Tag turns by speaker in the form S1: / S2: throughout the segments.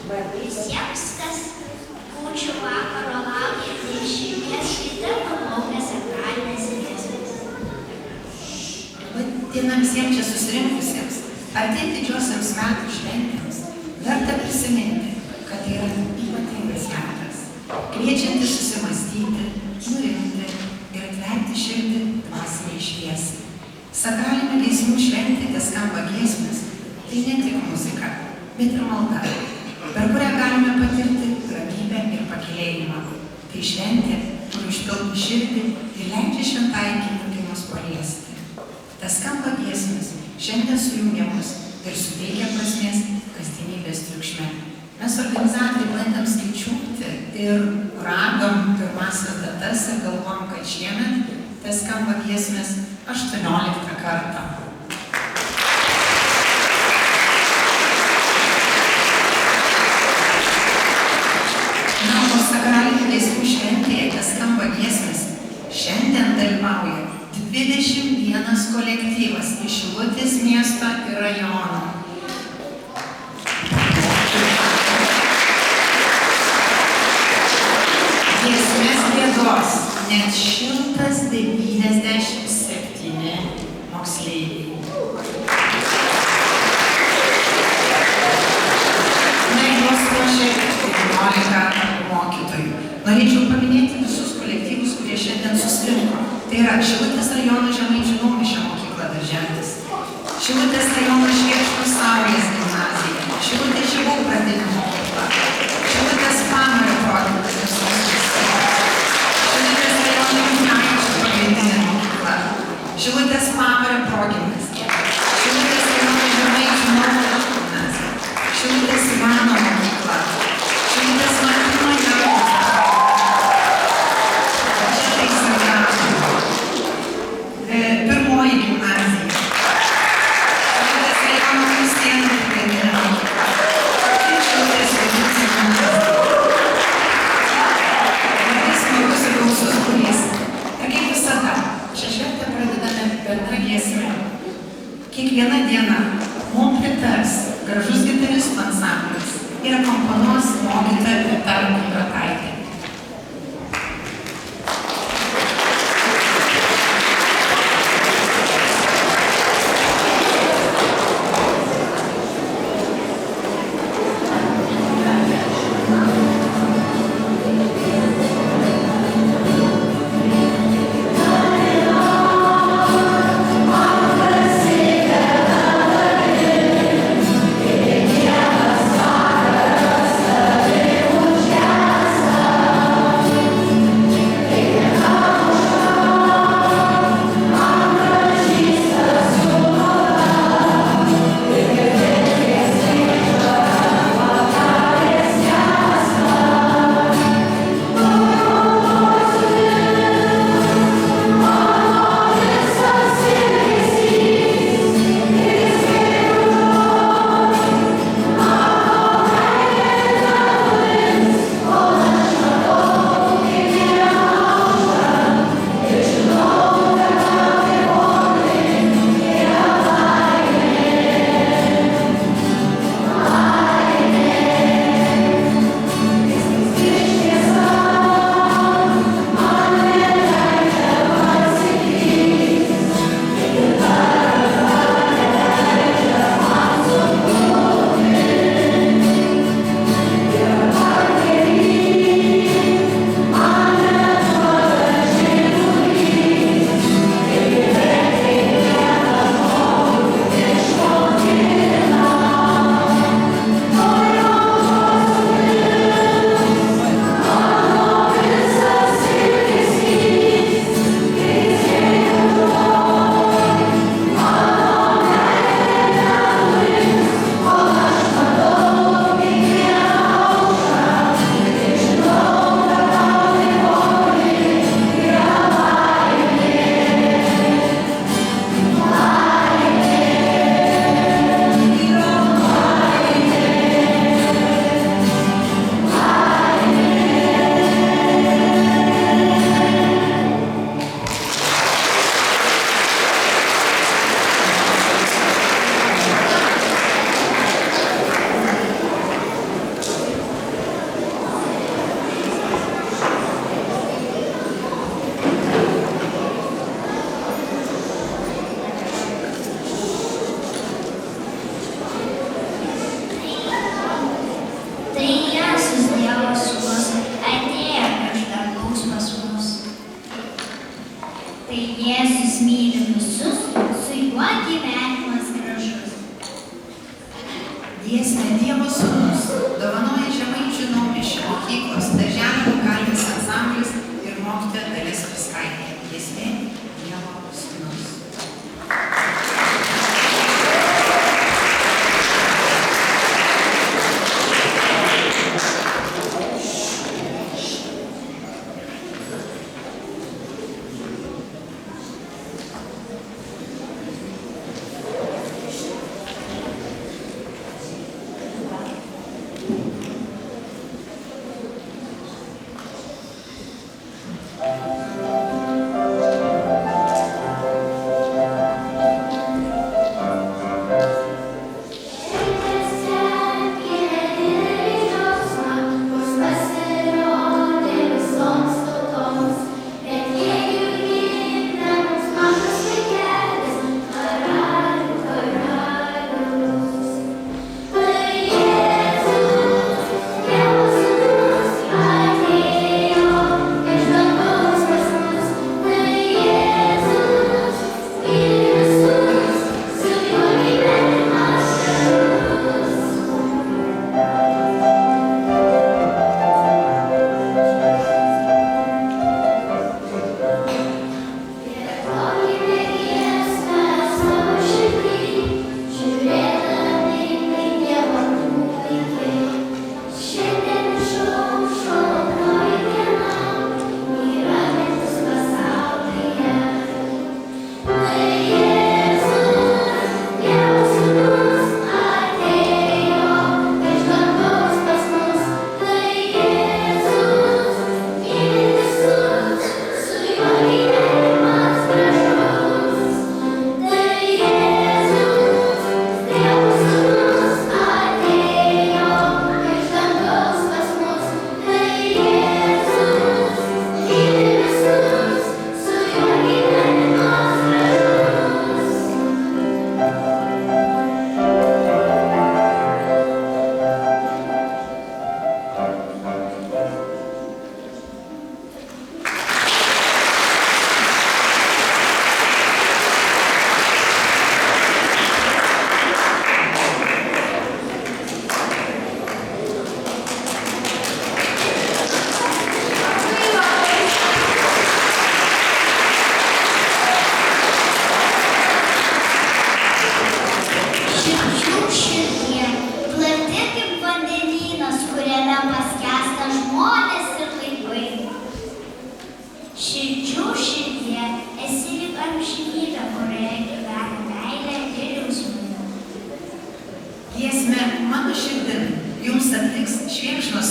S1: Visiems, kas kūčių vakaro laukia, neišimties ryte pamaukia sakralinės giesmės.
S2: Diena visiems čia susirinkusiems, artėjant didžiosioms metų šventėms, verta prisiminti, kad tai yra ypatingas metas, kviečiantis susimąstyti, nurimti ir atverti širdį dvasiniai šviesai. Sakralinių giesmių šventėje skamba giesmės, tai ne tik muzika, bet ir malda, per kurią galime patirti ramybę ir pakylėjimą. Tai šventė, kur užpildo širdį ir leidžia šventai akimirkai mus paliesti. Tas skamba giesmės šiandien sujungia mus ir suteikia prasmės kasdienybės triukšme. Mes organizatoriai bandėm skaičiuoti ir radom pirmasias datas ir galvom, kad šiemet tas skamba giesmės 18 kartą. Sakralinių giesmių šventėje, kas skamba giesmės, šiandien dalyvauja 21 kolektyvas iš Šilutės miesto ir rajono. Giesmės giedos net 197 moksleiviai. Juos ruošia 19 mokytojų. Norėčiau paminėti visus kolektyvus, kurie šiandien susirinko. Tai yra Šilutės rajono Žemaičių Naumišio mokykla darželis, Šilutės rajono Švėkšnų Saulės gimnazija, Šilutės Žibų pradinė mokykla, Šilutės Pamario proginės visos, Šilutės rajono Gimnaičių pagrindinė mokykla, Šilutės Pamario proginės, Šilutės rajono Žemaičių Naumišio gimnazija, Šilutės Ivano mokykla, Šilutės Martyno Jarkos, pirmoji gimnazija, Šilutės rajono Kristijanų pagrindinė mokykla, Šilutės Vidurinė gimnazija. Labai smagus ir gausus būrys. Ir kaip visada, šią šventę pradedame bendra giesme. Kiekviena diena mums pritars gražus gitaristų ansamblis ir akompanuos mokytoja Vita Rataitė.
S3: Yes.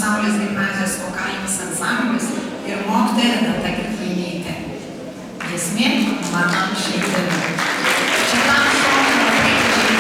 S2: Saulės gimnazijos vokalinis ansamblis ir mokytoja Renata Grikvainytė. Giesmė Mano širdimi. Šitam šokiui labai didžiai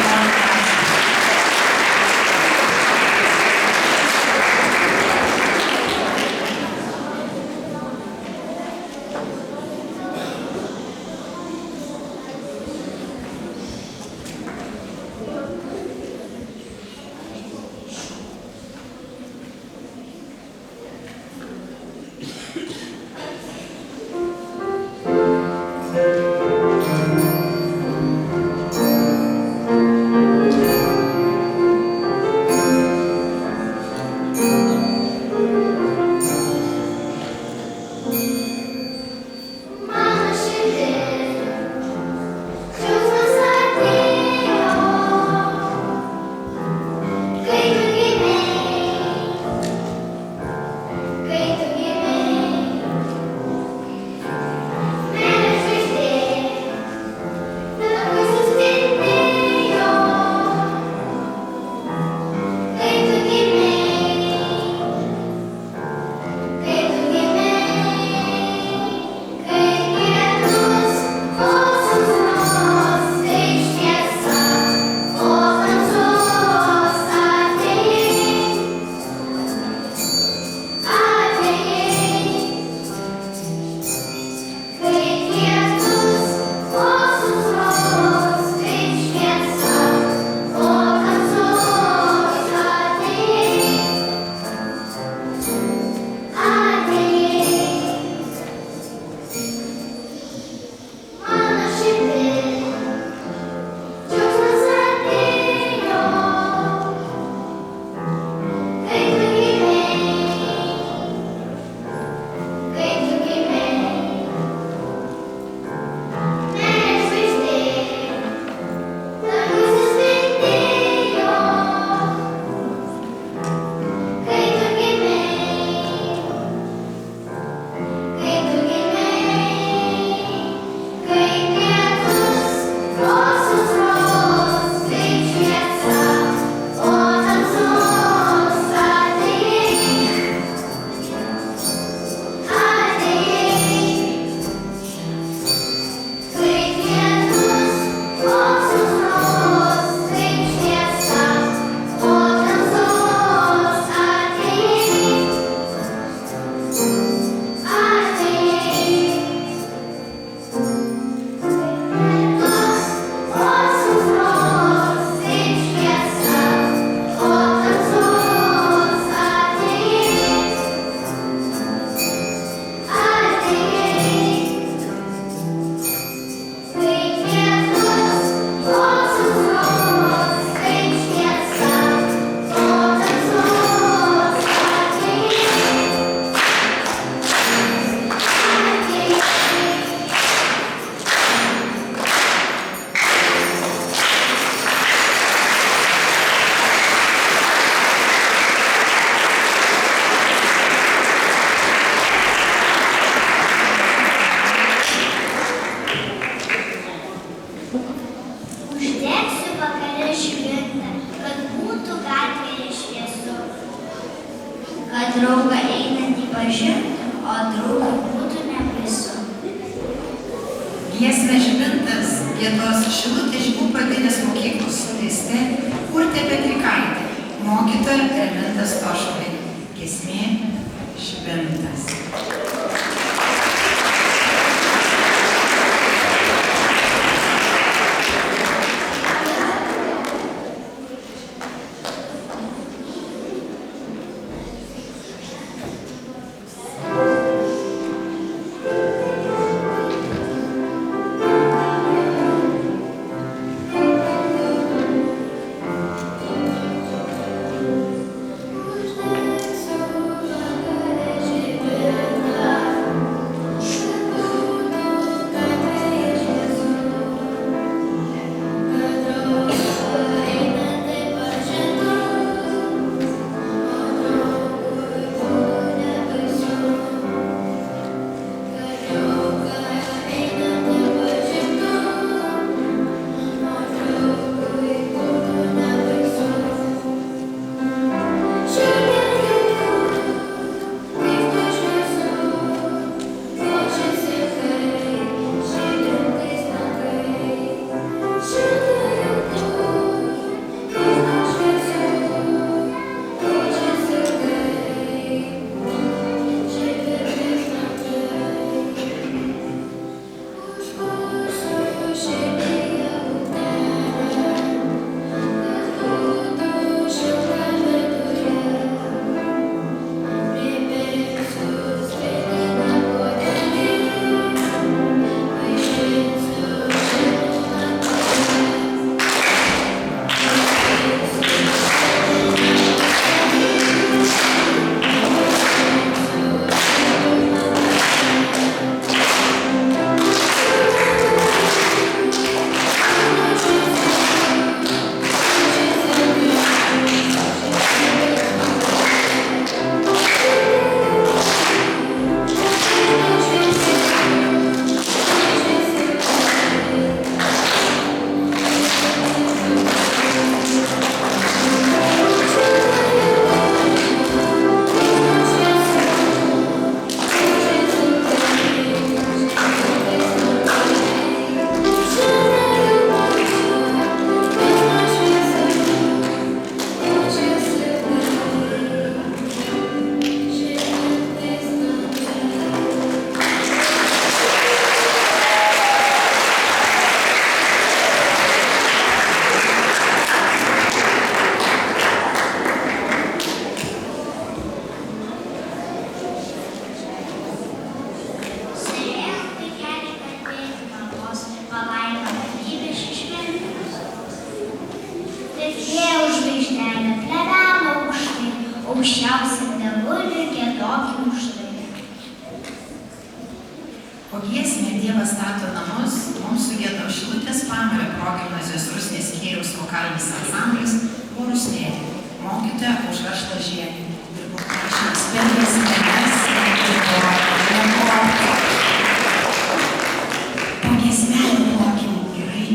S1: draugą einantį pažintų, o draugui būtų nebaisu.
S2: Giesmę Žibintas giedos Šilutės Žibų pradinės mokyklos solistė Urtė Petrikaitė, mokytoja Raminta Stoškuvienė. Giesmė Žibintas.
S1: Thank you. dievulį giedokim šlovę.
S2: Po giesmę Dievas stato namus mums sugiedo Šilutės Pamario progimnazijos Rusnės skyriaus vokalinis ansamblis Porusnėlė, mokytoja Aušra Šlažienė. Ir paprašymas per giesmės po giesmelį mokim gerai.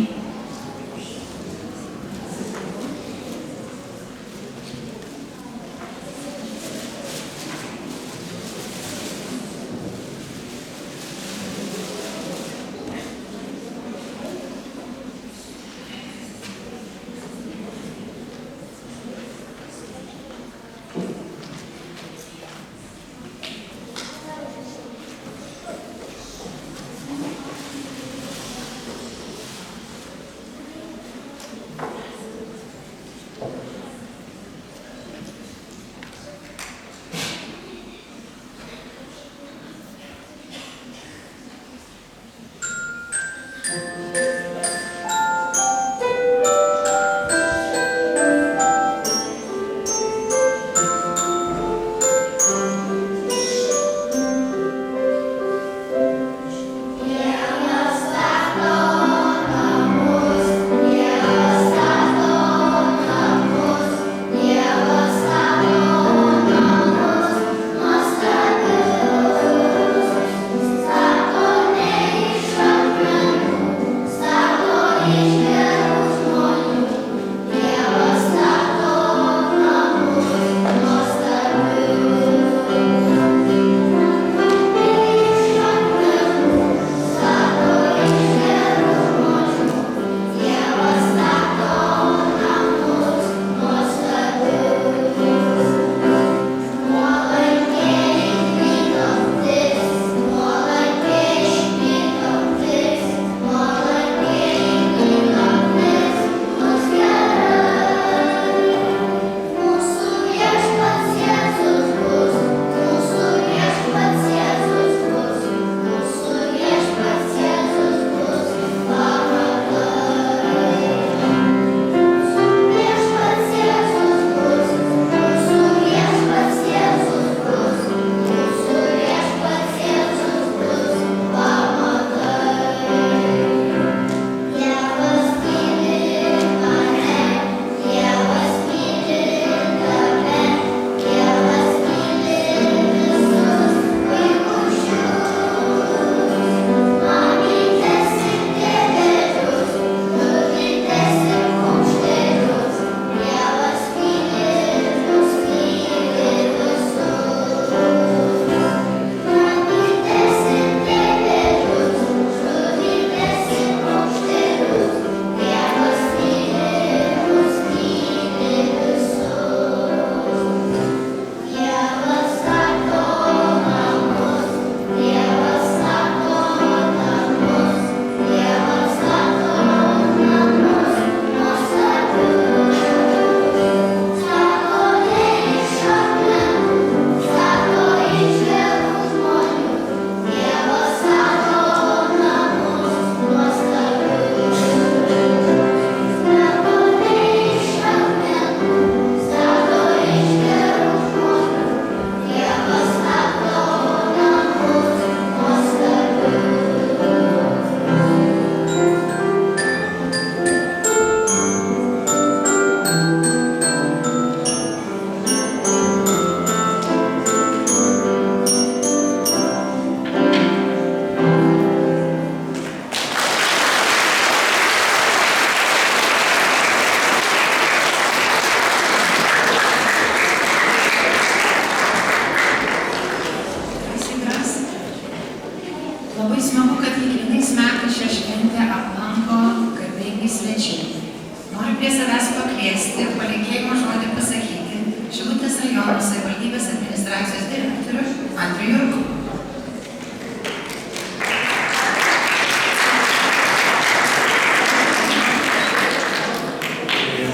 S2: Savivaldybės administracijos direktorių Andrių Jurkų.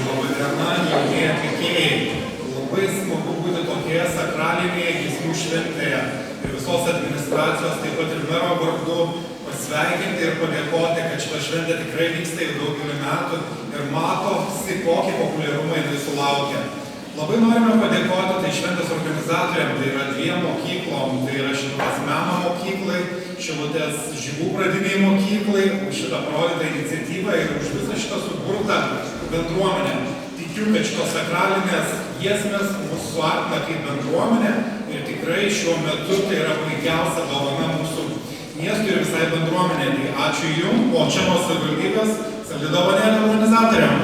S3: Labadiena, jaunieji atlikėjai. Labai smagu būti tokioje sakralinėje giesmių šventėje ir visos administracijos, taip pat ir mero vardu pasveikinti ir padėkoti, kad šita šventė tikrai vyksta jau daugelį metų ir matosi, kokį populiarumą jinai sulaukia. Labai norime padėkoti tai šventės organizatoriam, tai yra 2 mokyklom, tai yra Šilutės meno mokyklai, Šilutės žygų pradiniai mokyklai, už šitą parodytą iniciatyvą ir už visą šitą suburtą bendruomenę. Tikiu, kad šitos sakralinės giesmės mūsų suartina kaip bendruomenė ir tikrai šiuo metu tai yra puikiausia dovana mūsų miestui ir visai bendruomenė. Tai ačiū Jums, o čia nuo savivaldybės saldi dovanėlė organizatoriam.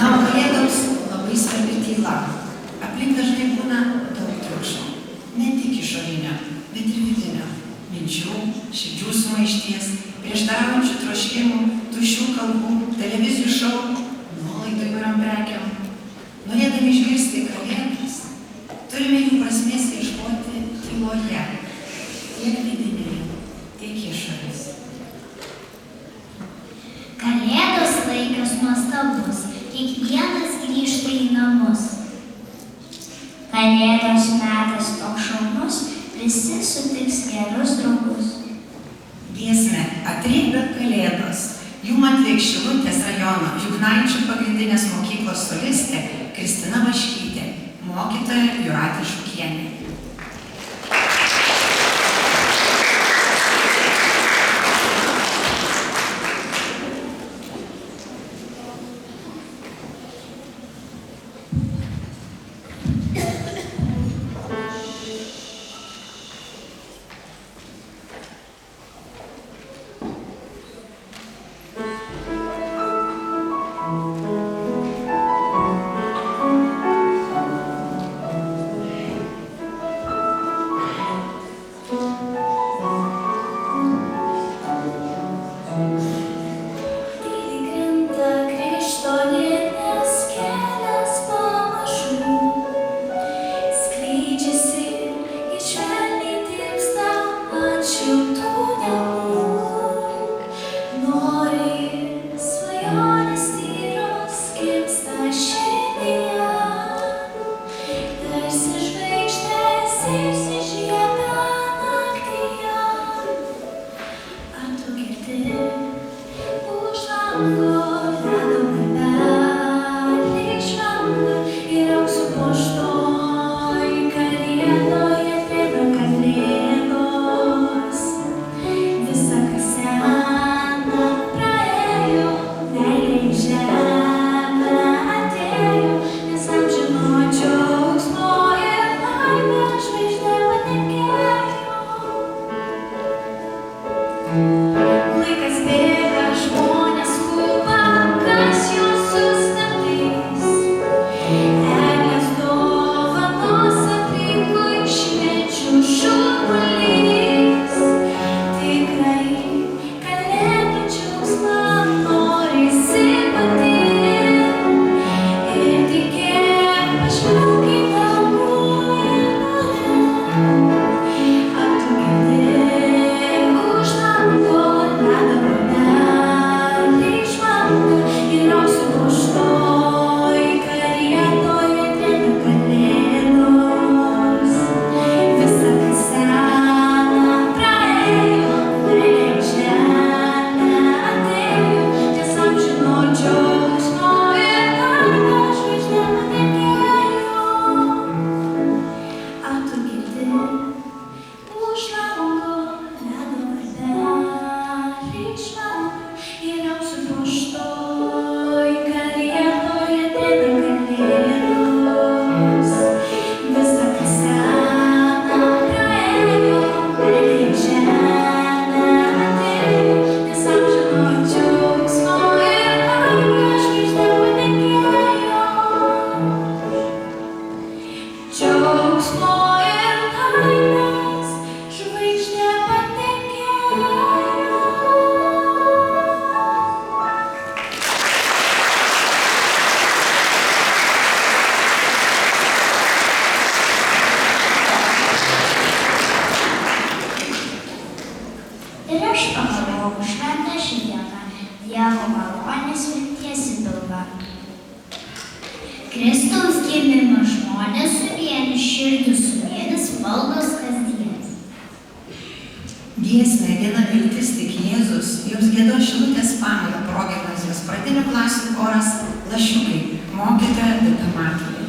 S2: Na, o kalėdoms labai svarbi tyla. Aplink dažnai būna daug triukšmo. Ne tik išorinio, bet ir vidinio. Minčių, širdžių sumaišties, prieštaraujančių troškimų, tuščių kalbų, televizijų šou, nuolaidų įvairiom prekiam. Norėdami išgirsti kalėdas, turime jų prasmės ieškoti tyloje. Tiek vidinėje, tiek išorės.
S1: Kalėdos laikas nuostabus, kiekvienas grįžta į namus. Kalėdos metas toks šaunus, visi sutiks gerus draugus.
S2: Giesmę Atrėbė kalėdos. Jum atliks Šilutės rajono Juknaičių pagrindinės mokyklos solistė Kristina Vaškytė, mokytoja Jūratė Šukienė.
S1: Kristaus gimimą žmonės suvienys, širdis suvienys, maldos kasdien.
S2: Giesmė viena viltis Dainavos Šilutės Pamalio progimnazijos pradinių klasių choras Lašiukai, mokytoja Vita Matulė.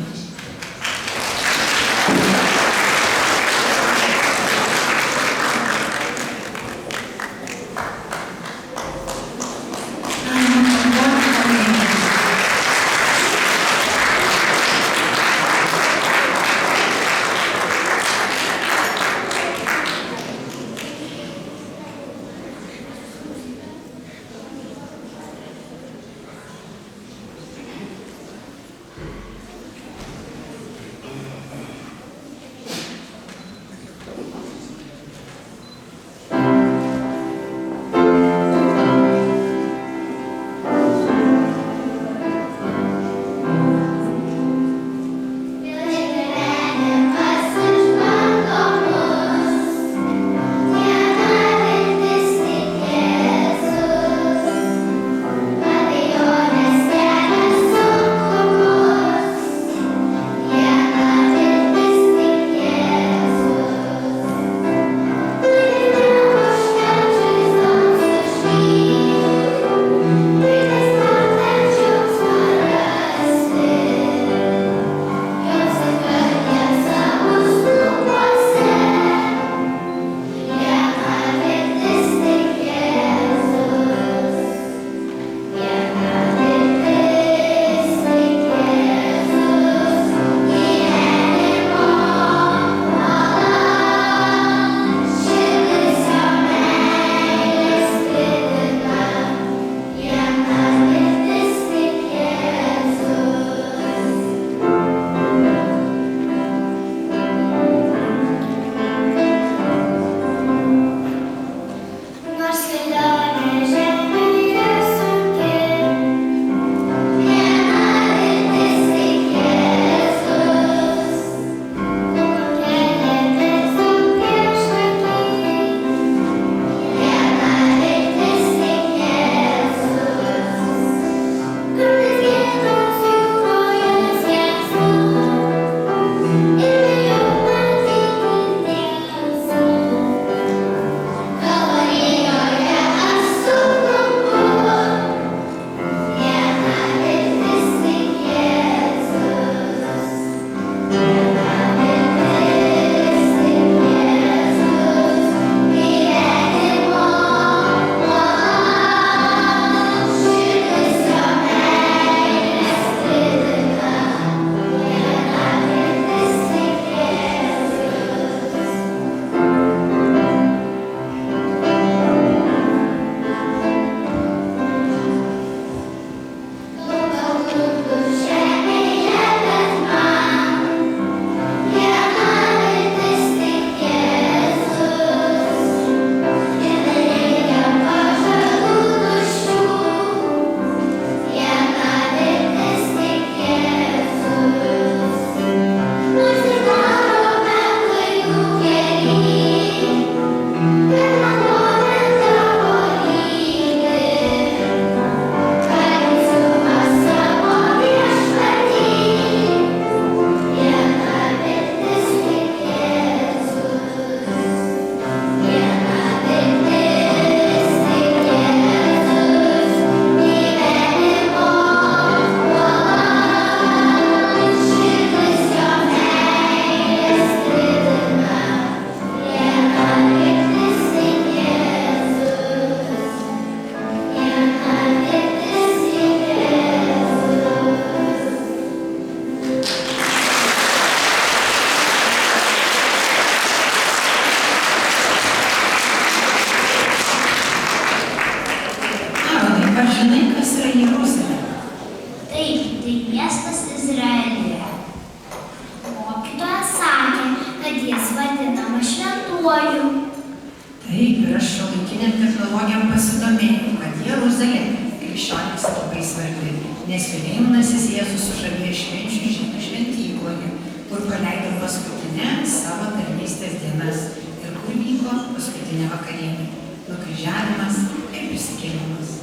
S2: Taip, ir aš šiuolaikiniam technologijom pasidomėjau, kad Jeruzalė krikščionims labai svarbi, nes Vilniunasis Jėzus sužavėjo švenčių žydų šventykloje, kur paleido paskutinę savo tarnystės dienas ir kur vyko paskutinė vakarienė, nukryžiavimas ir prisikėlimas.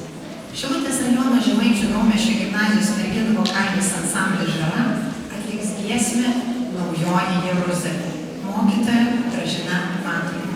S2: Šilutės rajono Žemaičių Naumiesčio gimnazijos merginų vokalinis ansamblis Žara atliks giesmę Naujoji Jeruzalė. Mokytoja Gražina Matulė.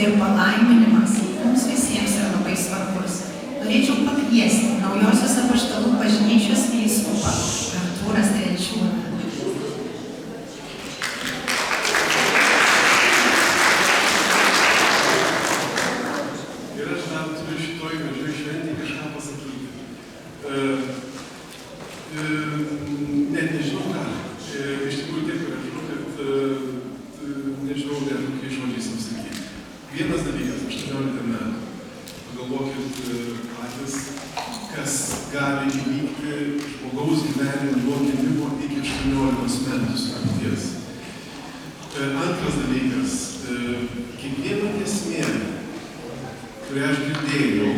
S2: ir palaiminimas mums visiems yra labai svarbus. Norėčiau pakviesti Naujosios Apaštalų bažnyčios vyskupą Artūrą Strielčiūną.
S4: Antras dalykas, kiekviena giesmė, kurią aš girdėjau,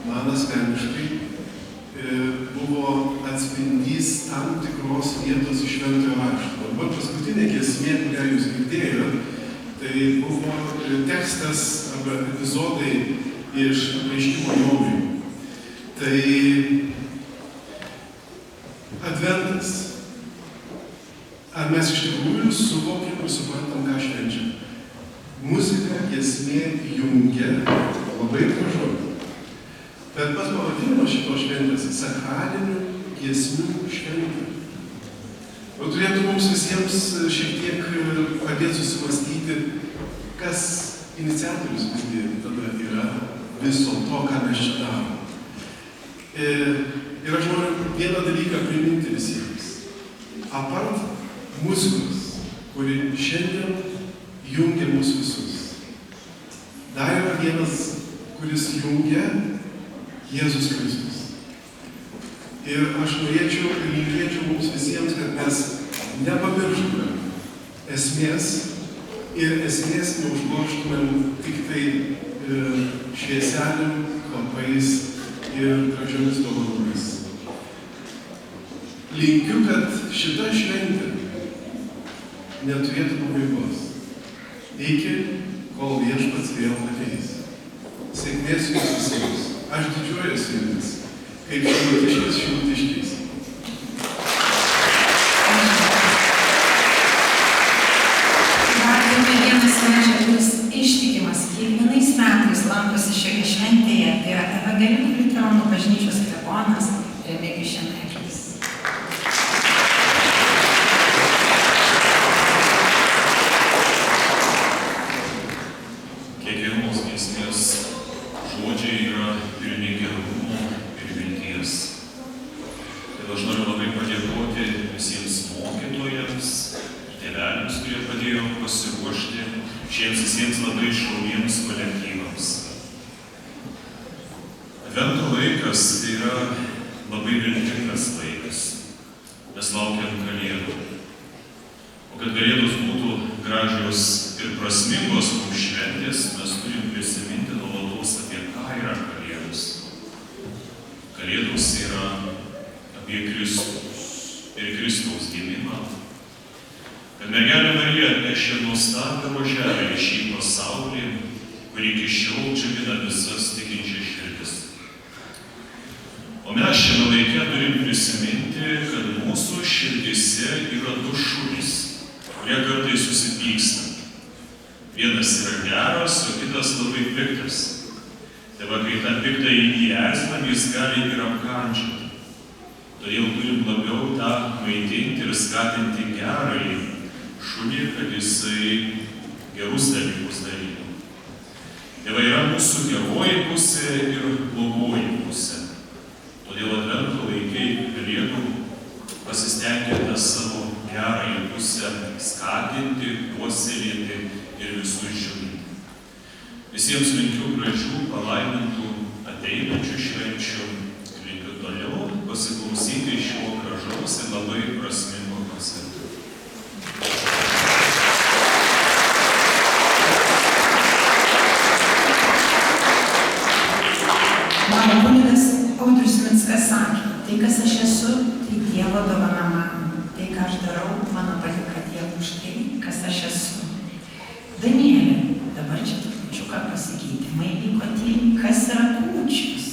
S4: man asmeniškai, buvo atspindys tam tikros vietos iš Šventojo rašto. Dabar paskutinė giesmė, kurią jūs girdėjote, tai buvo tekstas arba epizodai iš Apreiškimo Jonui. Tai Adventas. Ar mes iš tikrųjų suvokiam ir suprantam, ką švenčiam? Muzika, giesmė jungia, labai gražu. Bet pats pavadinimas šitos šventės - sakralinių giesmių šventė. Turėtų mums visiems šiek tiek padėti susimastyti, kas iniciatorius visgi tada yra viso to, ką mes čia darom. Ir aš noriu vieną dalyką priminti visiems. Apart muzikos, kuri šiandien jungia mus visus. Dar yra vienas, kuris jungia Jėzus Kristus. Ir aš norėčiau ir linkėčiau mums visiems, kad mes nepamirštume esmės ir esmės neužgožtumėm tik tai švieselėm, kvapais ir gražiomis dovanomis. Linkiu, kad šita šventė neturėtų pabaigos, iki kol Viešpats vėl ateis. Sėkmės jums visiems. Aš didžiuojuosi jumis, kaip šilutiškiais.
S2: Dar vienas svečias, kuris ištikimas kiekvienais metais lankosi šioje šventėje, tai yra Evangelikų liuteronų bažnyčios klebonas Remigijus Šemeklis.
S5: Kiekvienos giesmės žodžiai yra pilni gerumo ir vilties. Ir aš noriu labai padėkoti visiems mokytojams, tėveliams, kurie padėjo pasiruošti šiems visiems labai šauniems kolektyvams. Advento laikas tai yra labai viltingas laikas. Mes laukiam Kalėdų. O kad Kalėdos būtų gražios ir prasmingos mums šventės, mes turim prisiminti nuolatos, apie ką yra Kalėdos. Kalėdos yra apie Kristų ir Kristaus gimimą. Kad mergelė Marija atnešė nuostabią roželę į šį pasaulį, kurį iki šiol džiugina visas tikinčias širdis. O mes šiame laike turim prisiminti, kad mūsų širdise yra du šunys, kurie kartais susipyksta. Vienas yra geras, o kitas labai piktas. Tai va, kai tą piktąjį įerzinam, jis gali ir apkandžioti. Todėl turim labiau tą maitinti ir skatinti gerąjį šunį, kad jisai gerus dalykus darytų. Tai va, yra mūsų geroji pusė ir blogoji pusė. Todėl Advento laikai galėtų pasistengti tą savo gerąją pusę skatinti, puoselėti ir visus džiuginti. Visiems linkiu gražių, palaimintų, ateinančių švenčių. Linkiu toliau pasiklausyti šio gražaus ir labai prasmingo koncerto.
S2: Mano kunigas Audrius Mickas sakė, tai kas aš esu, tai Dievo dovana man. Tai ką aš darau, mano patinka Dievui už tai, kas aš esu. Danielė, dabar čia trupučiuką pasikeitimai vyko tai, kas yra kūčios.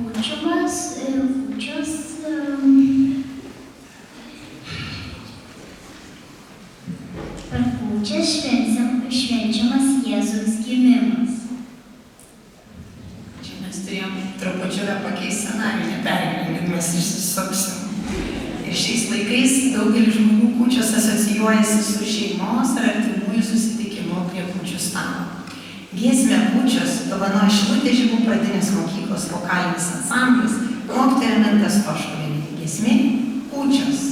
S1: Kūčios kūčias švenčiamas Jėzaus gimimas.
S2: Čia mes turėjom trupučiuką pakeisti scenarijų, nepergyvenkit, mes išsisuksim. Ir šiais laikais daugelis žmonių kūčios asocijuojasi su šeimos ar artimųjų susitikimu prie kūčių stalo. Giesmę kūčios dovanoja Šilutės Žibų pradinės mokyklos vokalinis ansamblis, mokytoja Raminta Stoškuvienė. Giesmė kūčios.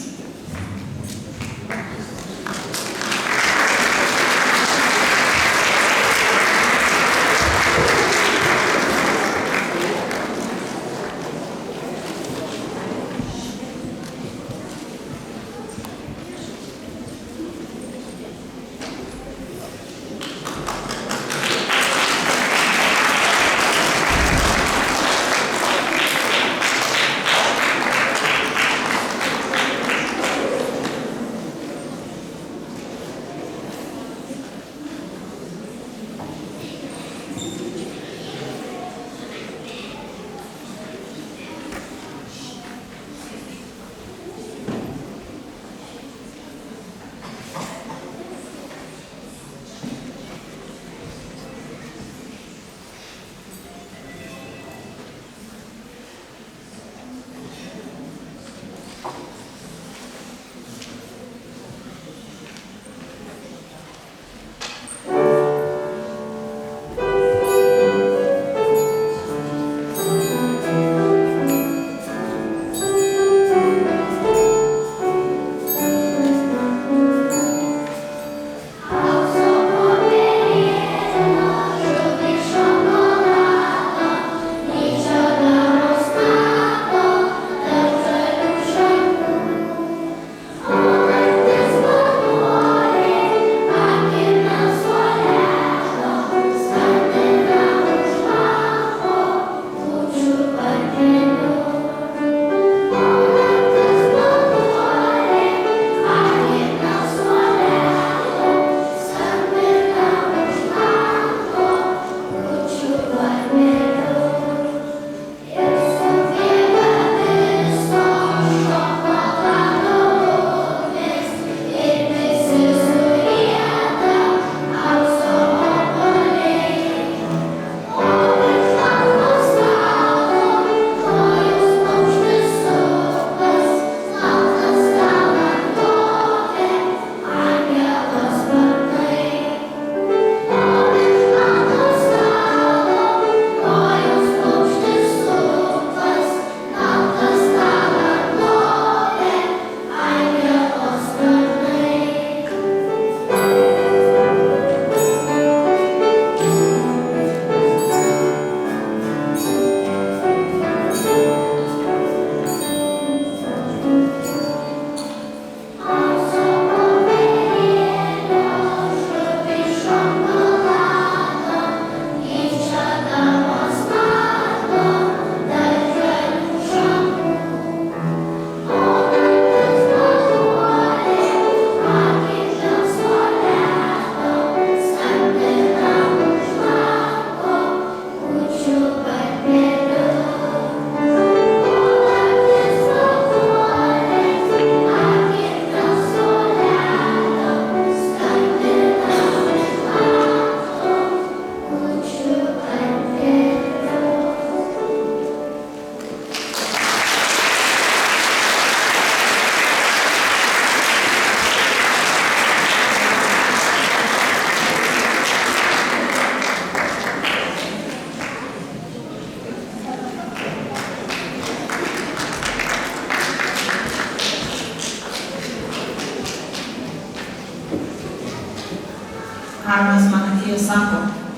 S2: Karlas man atėjo, sako,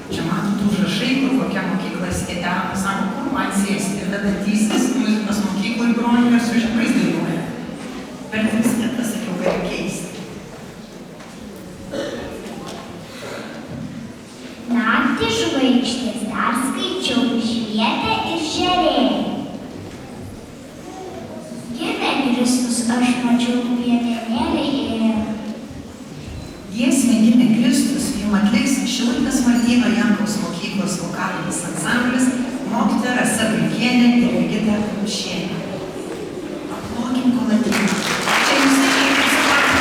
S2: čia matot užrašai, kur kokia mokykla skėdė, sako, kur man sėsti. Ir vedantysis muzikos mokykloj Bronių ir su žemais dainuoja. Per 3 metus sakiau, gali keisti.
S1: Naktį žvaigždės dar skaičiau, švietė ir žėrėjo. Gimė Kristus, aš mačiau, piemenėlė ėjo.
S2: Giesmė gimė Kristus, jum atliks Šilutės Martyno Jankaus mokyklos vokalinis ansamblis, mokytoja Rasa Vilkienė ir Ligita Rušienė. Apmokim kolatyvą. Čia jūs sakykite, su patį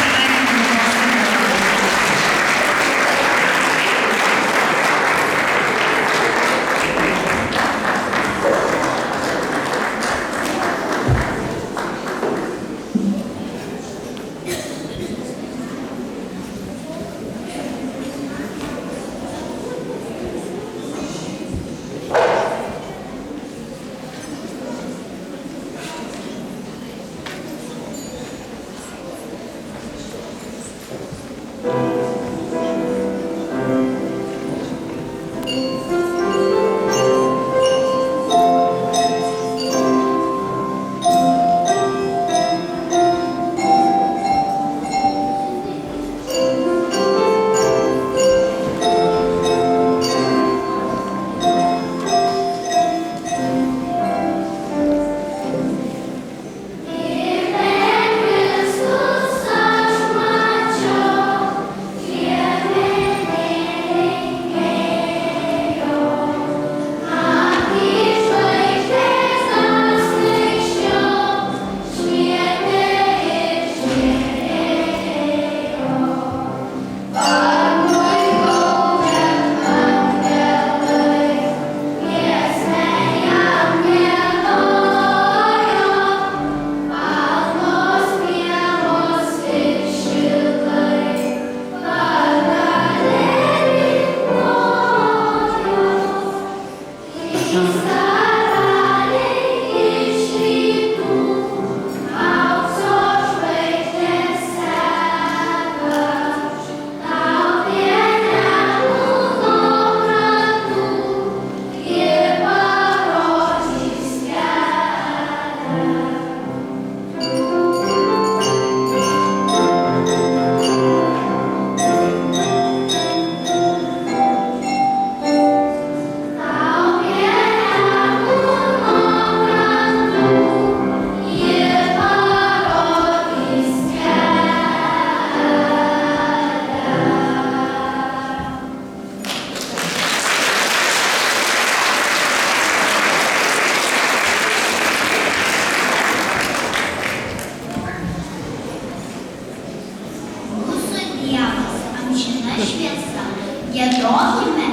S1: Giedokime,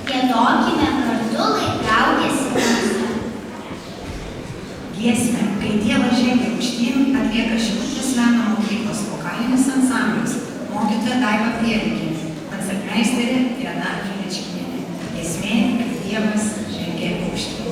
S1: giedokime kartu, lai traukėsi tamsa.
S2: Giesmę, kai Dievas žengia aukštyn, atlieka Šilutės meno mokyklos vokalinis ansamblis, mokytoja Daiva Prierikinė, koncertmeisterė Irena Filičkinienė. Giesmė, kai Dievas žengia aukštyn.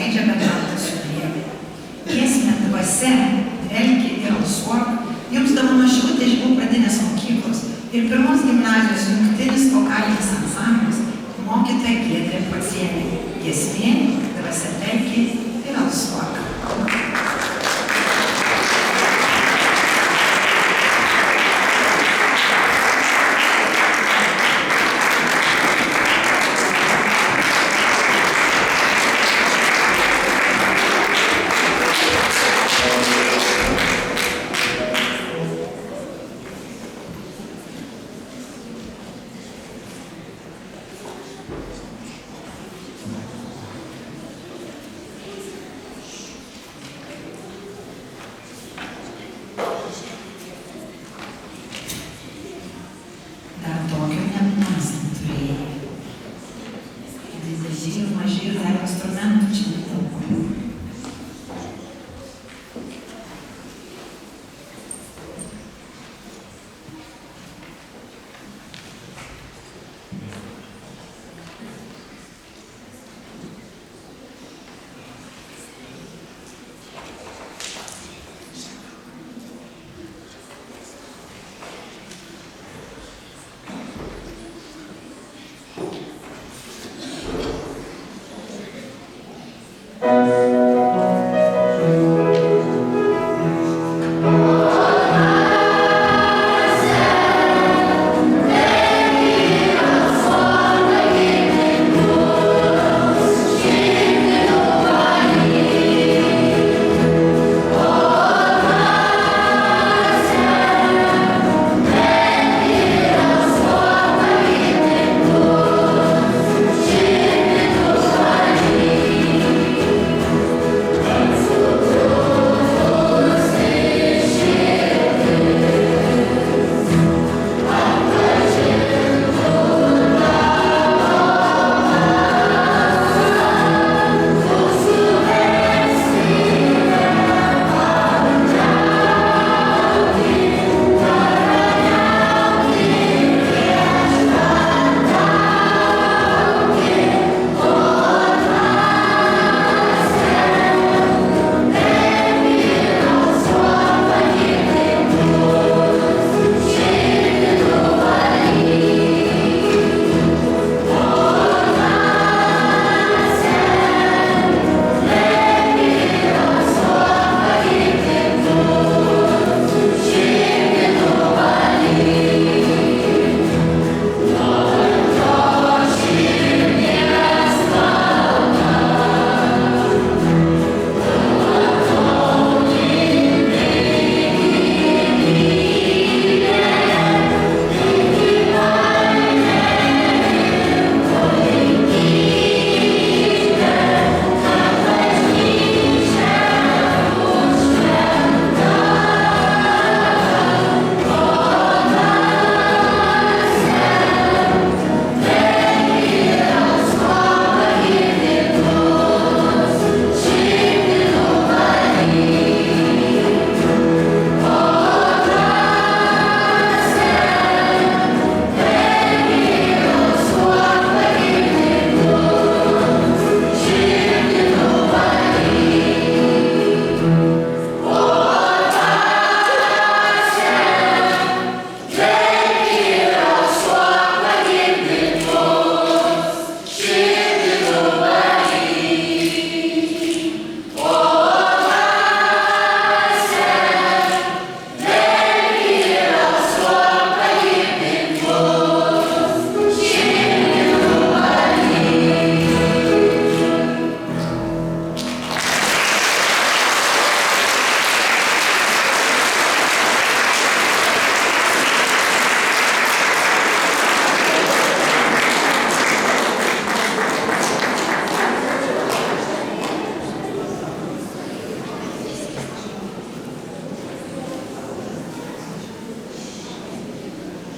S2: leidžia bendrauti su Dievu. Giesmė dvasia, dvelki ir alsuok, jums dovano Šilutės Žibų pradinės mokyklos ir pirmos gimnazijos jungtinis vokalinis ansamblis mokytoja Giedrė Pocienė. Giesmė dvasia, dvelki ir alsuok.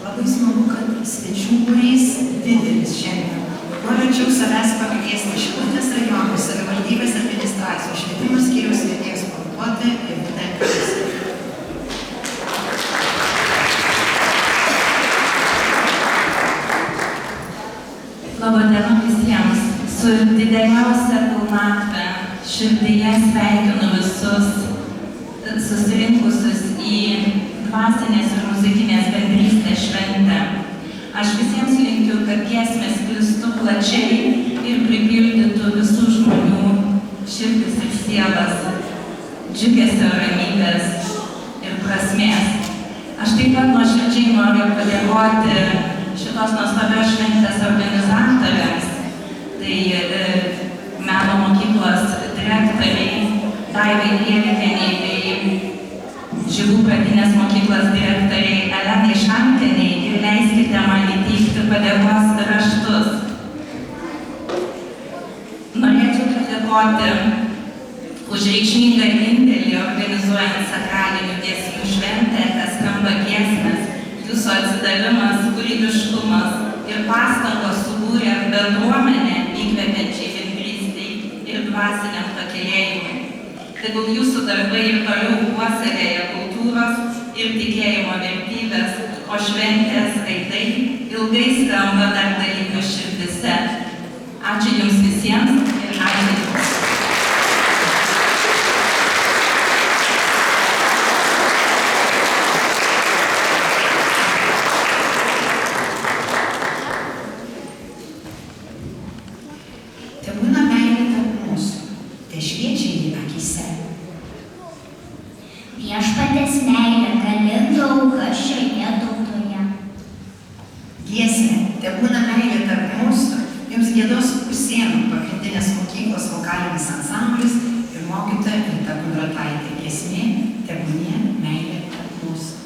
S2: Labai smagu, kad svečių būrys didelis šiandien. Norėčiau savęs pakviesti Šilutės rajono savivaldybės administracijos švietimo skyriaus vedėjos pavaduotoją Evitą Kasį.
S6: Labą dieną visiems. Su dideliausia pilnatve širdyje sveikinu visus susirinkusius į dvasinės ir muzikinės bendrystės šventę. Aš visiems linkiu, kad giesmės sklistų plačiai ir pripildytų visų žmonių širdis ir sielas, džiugesio, ramybės ir prasmės. Aš taip pat nuoširdžiai noriu padėkoti šitos nuostabios šventės organizatoriams. Tai meno mokyklos direktoriai Daivai Lielikienei bei Žilų pradinės mokyklos direktoriai Elenai Šanteniai ir leiskite man įteikti padėkos raštus. Norėčiau padėkoti už reikšmingą indėlį organizuojant sakralinių giesmių šventę, kas skamba giesmės, jūsų atsidavimas, kūrybiškumas ir pastangos subūrė bendruomenę įkvepiančiai bendrystei ir dvasiniam pakylėjimui. Tegul jūsų darbai ir toliau puoselėja kultūros ir tikėjimo vertybės, o šventės aidai ilgai skamba dar dalyvių širdise. Ačiū jums visiems ir ačiū jums.
S2: Tebūna meilė tarp mūsų, te šviečia jį akyse.
S1: Viešpaties meilė galinga auka šioje tautoje.
S2: Giesmė, tebūna meilė tarp mūsų, jums giedos Usėnų pagrindinės mokyklos vokalinis ansamblis ir mokytoja Rita Kundrataitė. Giesmė, tebūnie meilė tarp mūsų.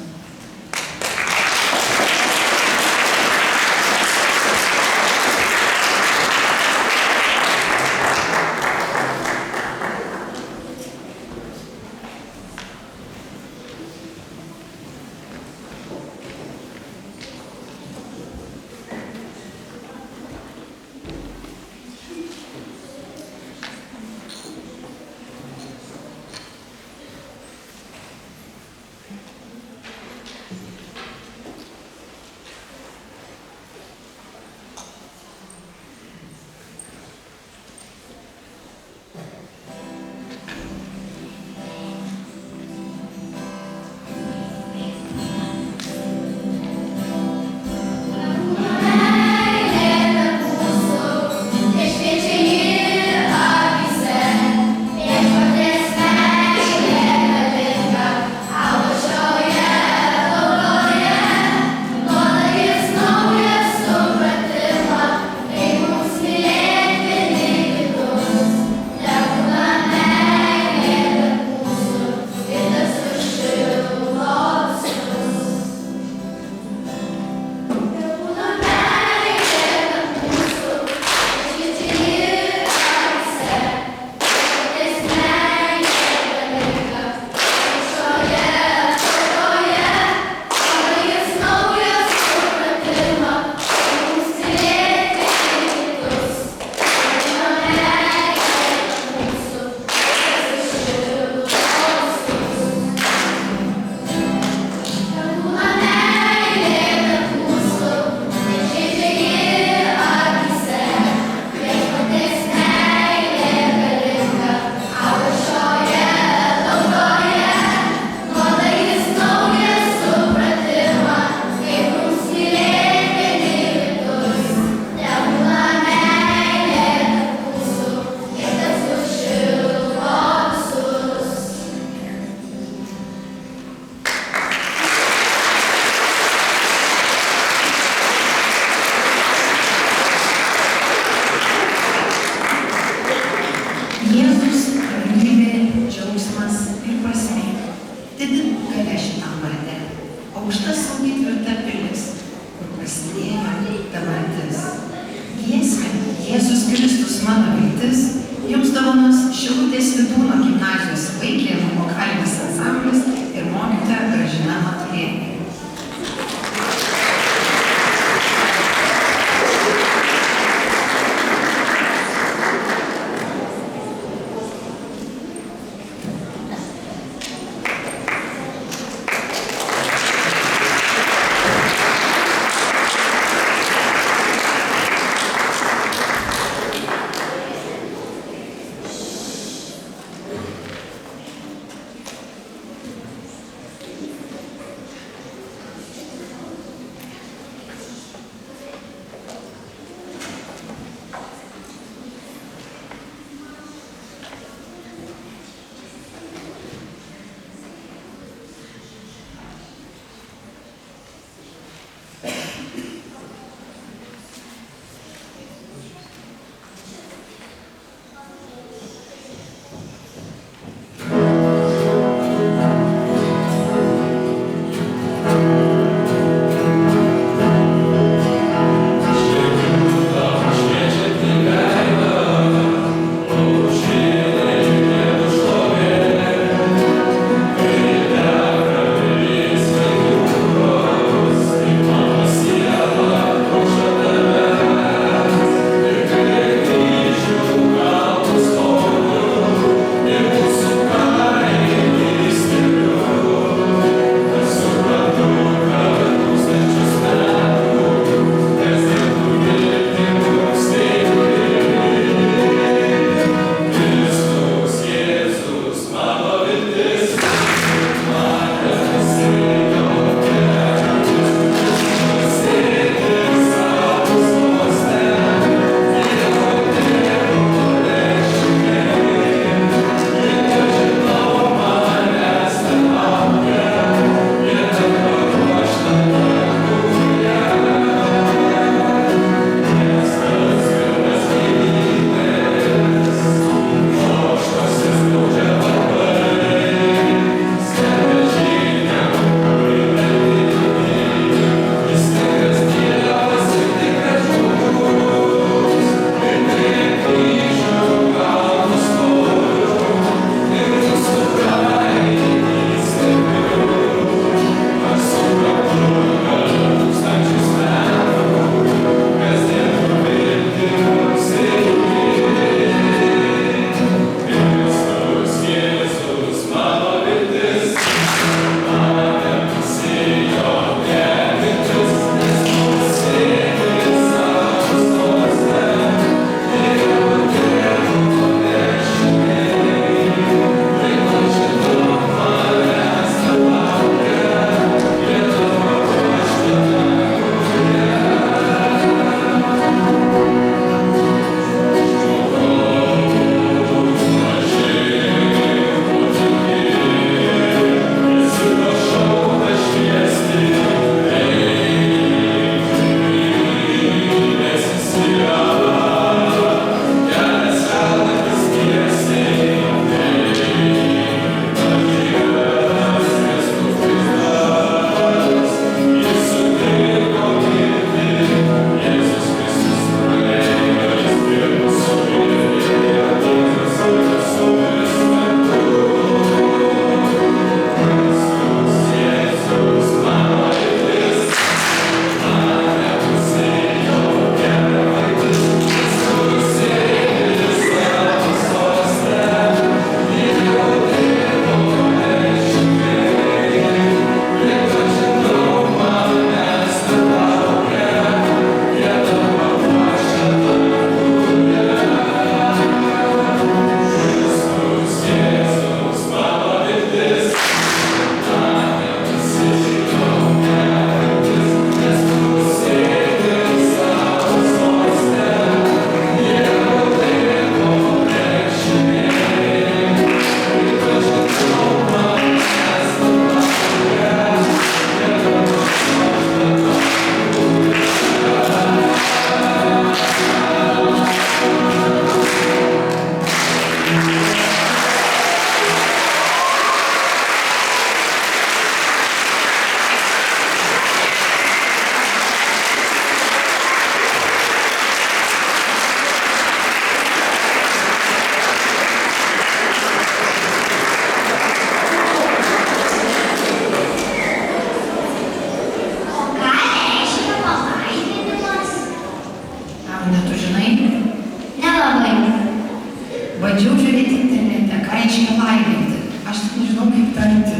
S2: pažiūrėti internete, ką reiškia laiminti. Aš tik nežinau, kaip tarti.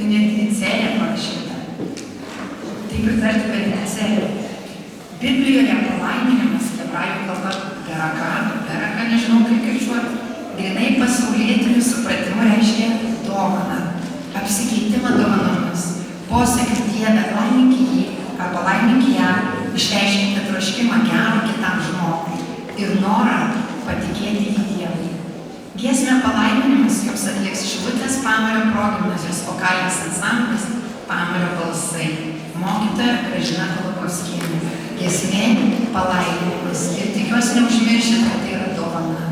S2: Benedicerė parašyta. Taip ir tarti benedicerė. Biblijoje palaiminimas, hebrajų kalba beraka, nežinau kaip kirčiuoti, grinai pasaulietiniu supratimu reiškia dovaną, apsikeitimą dovanomis. Posakiu Dieve, laimink jį arba laimink ją, išreiškinti troškimą gero kitam žmogui ir norą patikėti į Dievui. Giesmę palaiminimas jums atliks Šilutės Pamario progimnazijos vokalinis ansamblis Pamario balsai. Mokytoja Gražina Kolokovskienė. Giesmė palaiminimas. Ir tikiuosi neužmiršite, kad tai yra dovana.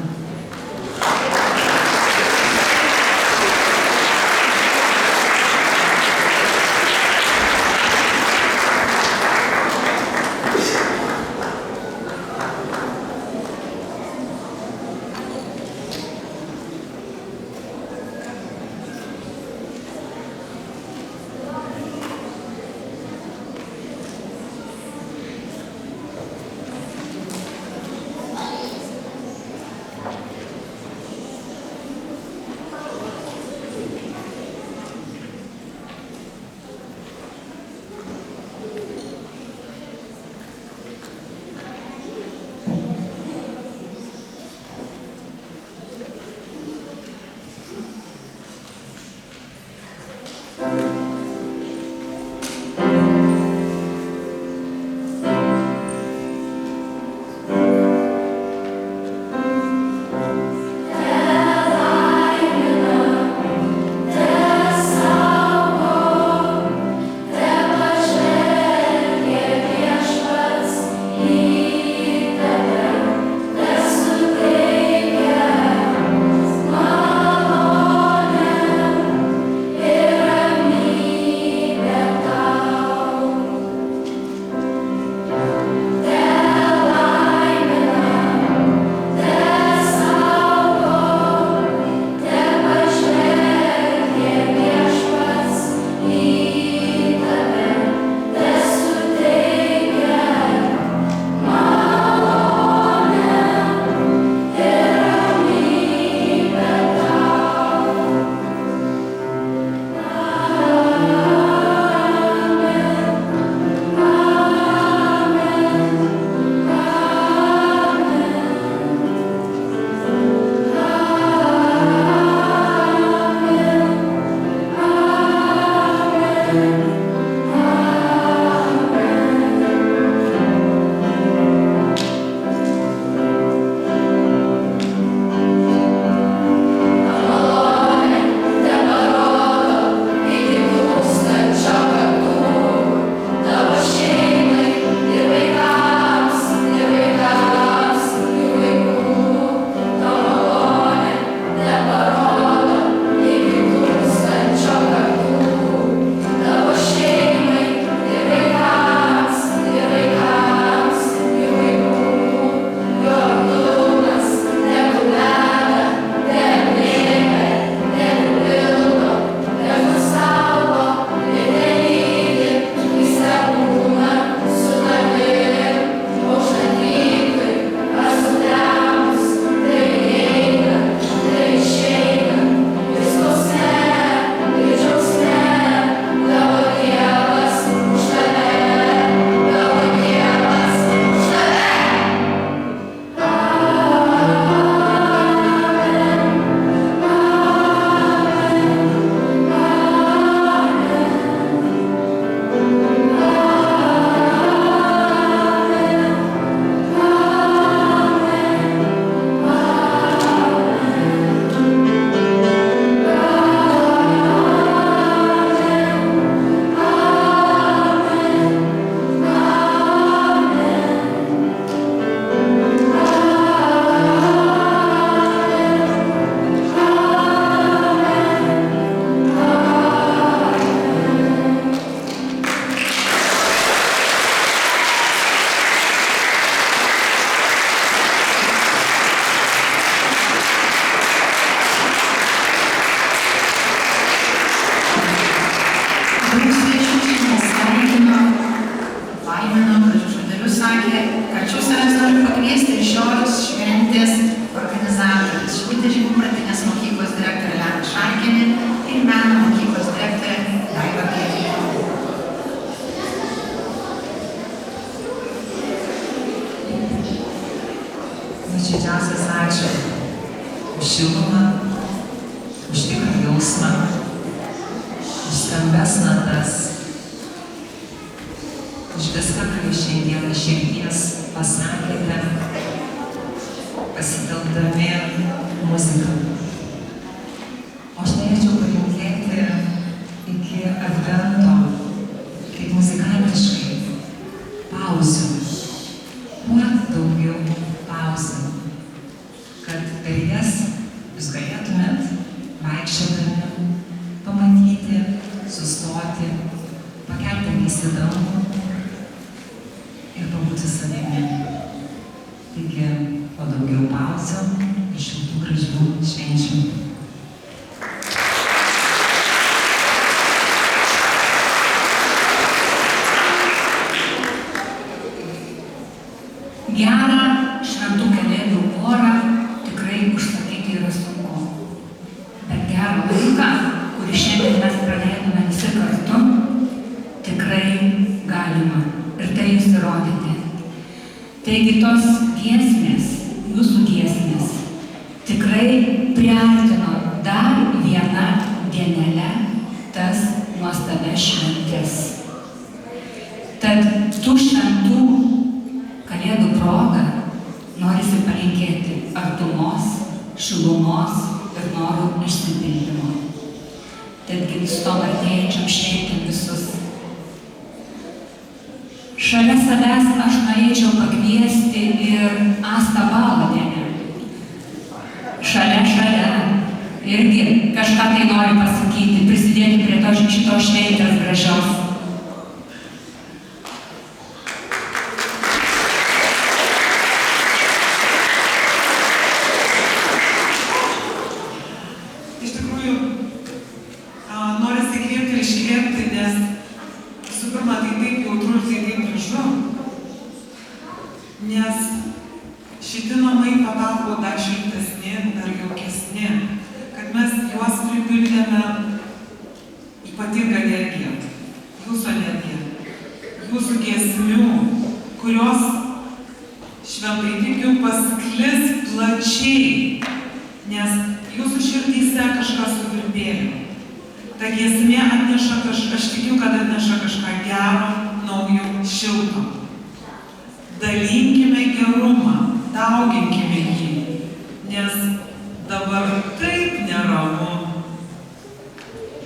S7: už šilumą, už tikrą jausmą, už skambes natas, už viską, ką jūs šiandieną širdies pasakėte, pasitelkdami muziką. O aš norėčiau palinkėti iki Advento, kaip muzikantiškai, pauzių. Kuo daugiau pauzių, kad per jas jūs galėtumėt vaikščiodami pamatyti, sustoti, pakelti akis į dangų ir pabūti savimi. Taigi, kuo daugiau pauzių ir šiltų gražių švenčių.
S8: Gerą šventų kalėdų orą tikrai užsakyti yra sunku. Bet gerą laiką, kurį šiandien mes praleidome visi kartu, tikrai galima ir tai jūs įrodyti. Taigi tos giesmės, jūsų giesmės, tikrai priartino dar vieną dienelę tas nuostabias šventės. Tad tų šventų kalėdų proga norisi palinkėti artumos, šilumos ir norų išsipildymo. Tadgi su tom artėjančiom šventėm visus. Šalia savęs aš norėčiau pakviesti ir Astą Baladienę. Šalia irgi kažką tai nori pasakyti, prisidėti prie šitos šventės gražios.
S9: Nes šitie namai patapo dar šiltesni, dar jaukesni, kad mes juos pripildėme ypatingą energiją, jūsų energiją, jūsų giesmių, kurios šventai tikiu pasklis plačiai, nes jūsų širdyse kažkas suvirpėjo. Ta giesmė atneša aš tikiu, kad atneša kažką gero, naujo, šilto. Dalinkime gerumą, dauginkime jį, nes dabar taip neramu.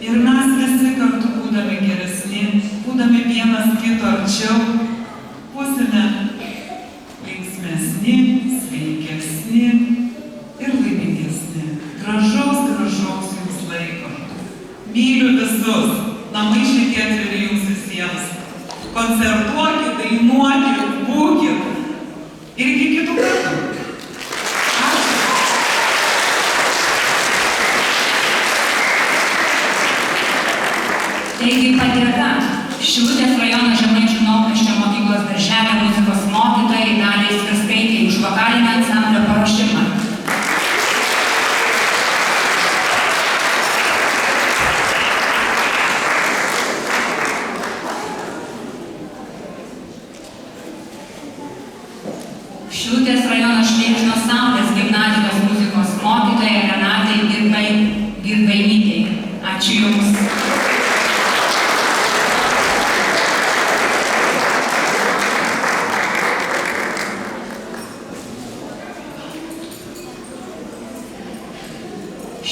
S9: Ir mes visi kartu būdami geresni, būdami vienas kito arčiau, būsime linksmesni, sveikesni ir laimingesni. Gražaus jums laiko. Myliu visus, namai šiek tiek atviri jums visiems. Koncertuokit, dainuokit, būkit. Ir iki kitų kartų. Ačiū.
S8: Taigi padėka Šilutės rajono Žemaičių Naukraščio mokyklos darželio muzikos mokytojai Daliai Svirskaitei už vokalinio ansamblio paruošimą. Šilutės rajono Švėkšnio Saulės gimnazijos muzikos mokytoja Renatai Girdvainytei. Ačiū Jums.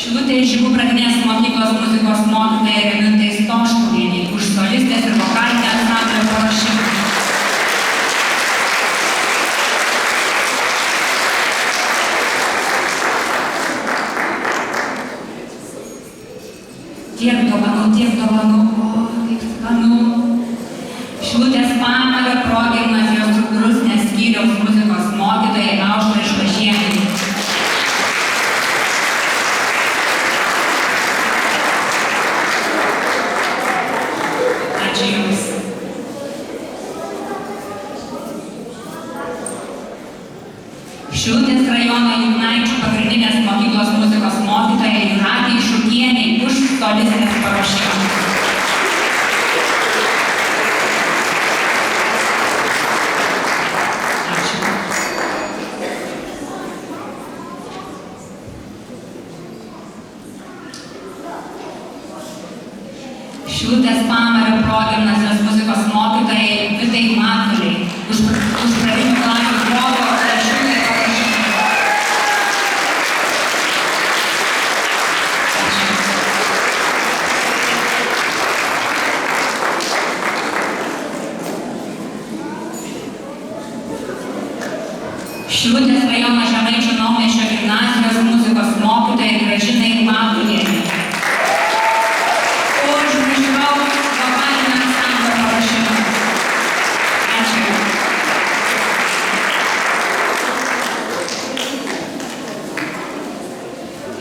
S8: Šilutės Žibų pradinės mokyklos muzikos mokytoja Remintai Stoškuvienei už solistės ir vokalinio ansamblio paruošimą. Tiek dovanų, o kaip skanu. Šilutės Pamalio progimnazijos Rusnės skyriaus muzikos mokytojai Aušrai Švažienei. Ačiū Jums. Šilutės rajono Juknaičių pagrindinės mokyklos muzikos mokytoja Jūratei Šukienei už solistės paruošimą. Ačiū. Šilutės Pamario progimnazijos muzikos mokytojai Vitai Matuliai už pradinių klasių progo rašymą ir parašymą. Šilutės rajono Žemaičių Naumiesčio gimnazijos muzikos mokytojai Gražinai Matulienei. Už mišraus vokalinio ansamblio paruošimą. Ačiū.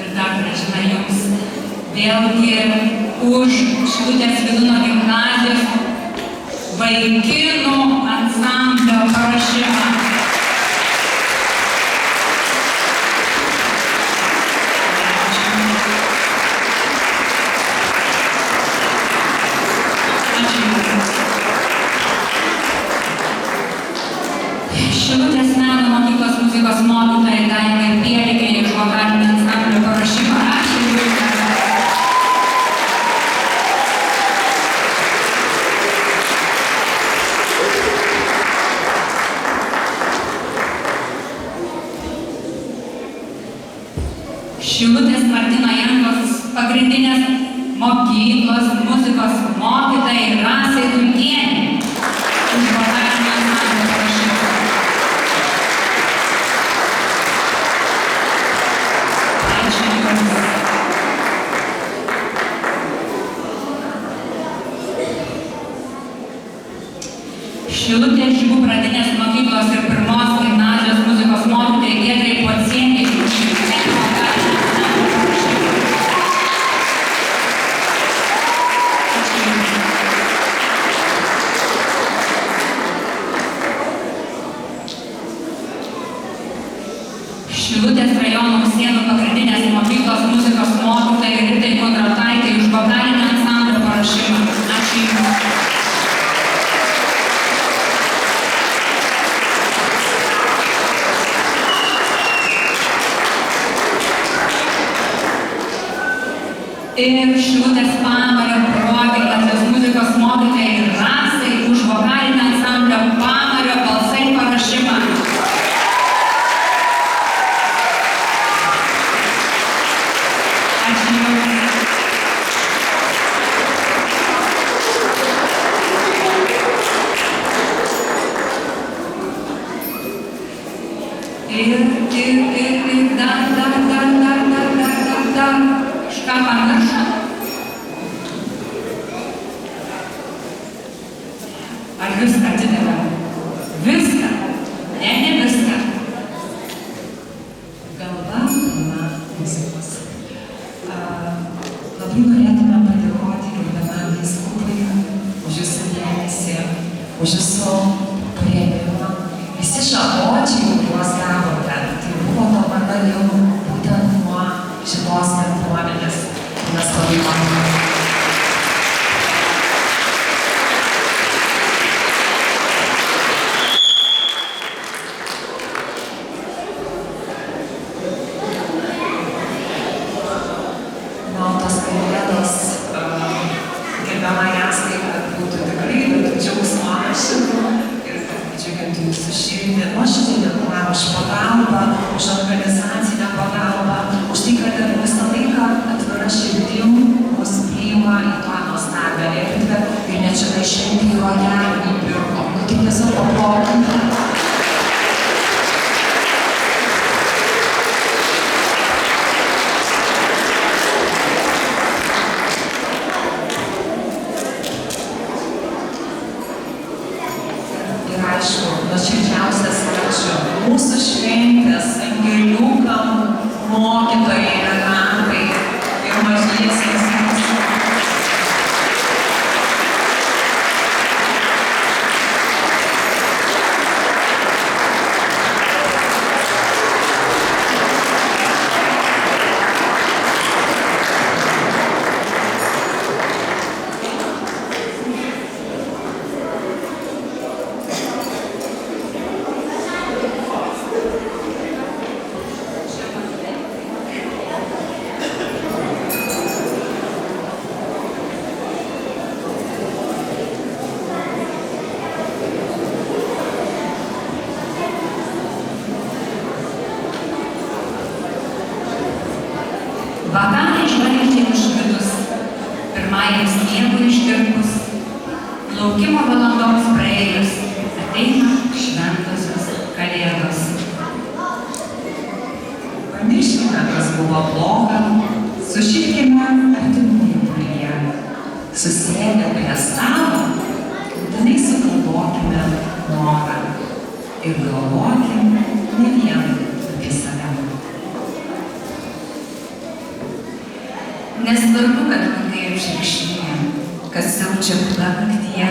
S8: Ir dar Gražina jums vėlgi už Šilutės Vydūno gimnazijos vaikinų ansamblio paruošimą. Šilutės meno mokyklos muzikos mokytojai Dainai Pielikienei už vokalinį ansamblio paruošimą. Ačiū jums. Šilutės Martyno Jankos pagrindinės mokyklos muzikos mokytojai Rasai Dulkienei už vokalinį ansamblio paruošimą. Šilutės Žibų pradinės mokyklos ir pirmos gimnazijos muzikos mokytojai Giedrai Pocienei už vokalinį ansamblio paruošimą. Šilutės rajono Usienų pagrindinės mokyklos muzikos mokytojai Ritai Kondrataitei už vokalinį ansamblio paruošimą. Ačiū jums. Ir Šilutės Pamario progimnazijos muzikos mokytojai Rasai už vokalinį ansamblio Pamario balsai paruošimą. Ačiū jums. Ir dar. Ką pamiršo? Ar viską atidavė? Viską? Ne viską.
S7: Galva muzikos. Labai norėtume padėkoti gerbiamam vyskupui už jūsų dėmesį, už jūsų priėmimą. Visi žodžiai, kuriuos gavote, tai buvo dovana jau būtent nuo šitos bendruomenės. Mes labai matome. Tos kalėdos gerbiamai Astai, kad būtų tikrai daug džiaugsmo ašarų ir kad džiugintų jūsų širdį. Nuoširdžiai dėkoju už pagalbą, už organizacinę pagalbą, už tai, kad ir visą laiką atvira širdim mus priima į tą nuostabią erdvę ir net šitai šventį rogelį nupirkom. Tai tiesiog paplokime. Ir aišku, nuoširdžiausias ačiū mūsų šventės angeliukam, mokytojai, Renatai ir mažiesiems mūsų.
S8: Vakarai žvaigždžiai užvidus, pirmajam sniegui ištirpus, laukimo valandoms praėjus, ateina šventosios kalėdos.
S7: Pamirškime, kas buvo bloga, sušilkime artimųjų prie. Susėdę prie stalo, būtinai sugalvokime norą ir galvokime ne vien apie save.
S6: Nesvarbu, kad langai apšvirkštyje, kas siaučia pūga naktyje.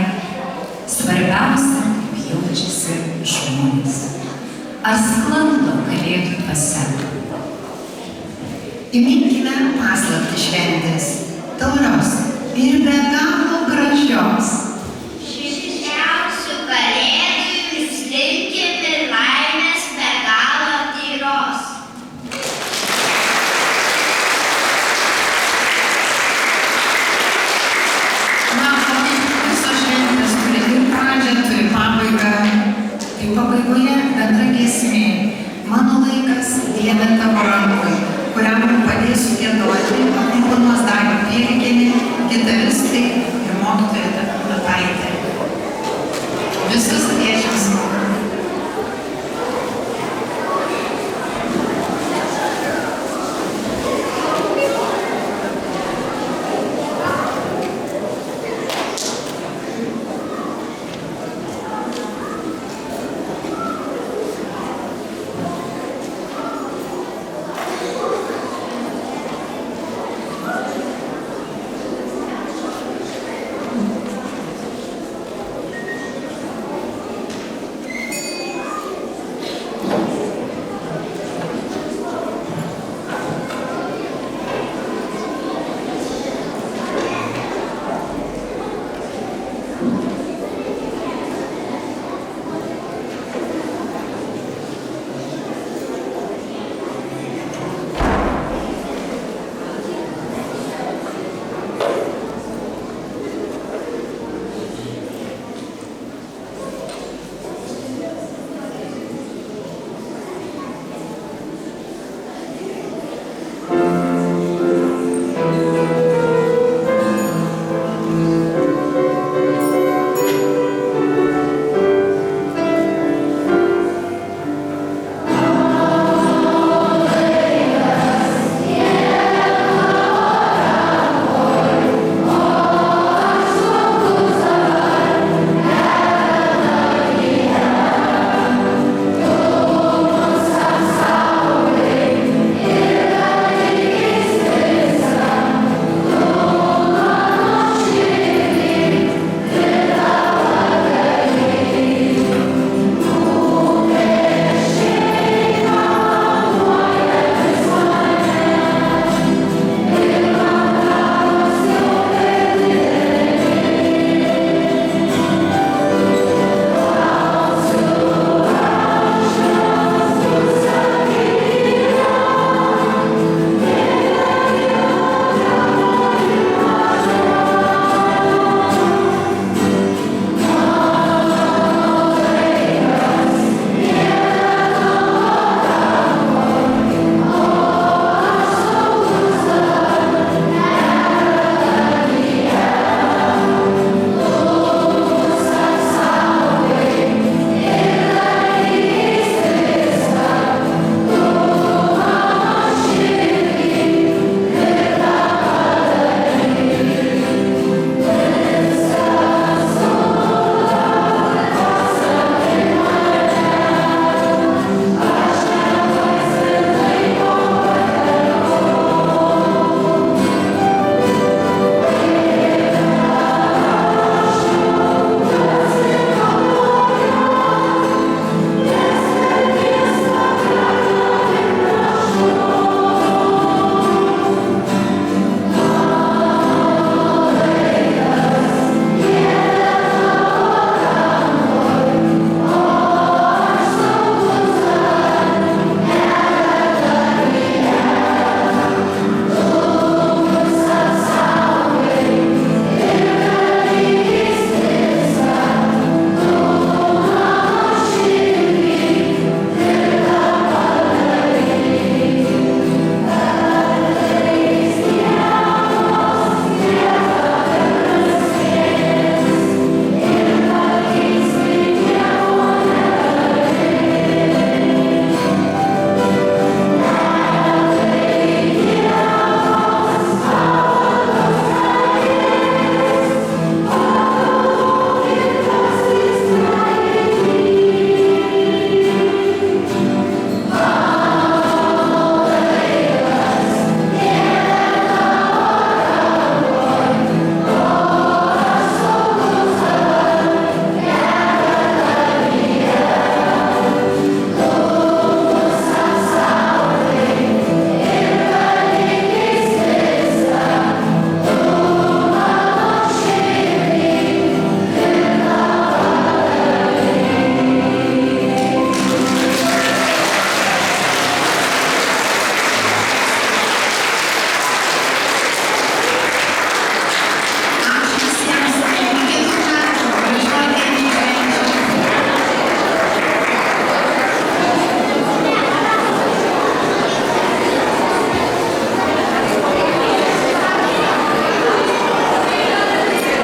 S6: Svarbiausia, kaip jaučiasi žmonės. Ar sklando kalėdų dvasia?
S2: Įminkime paslaptį šventės, taurios ir be galo gražios.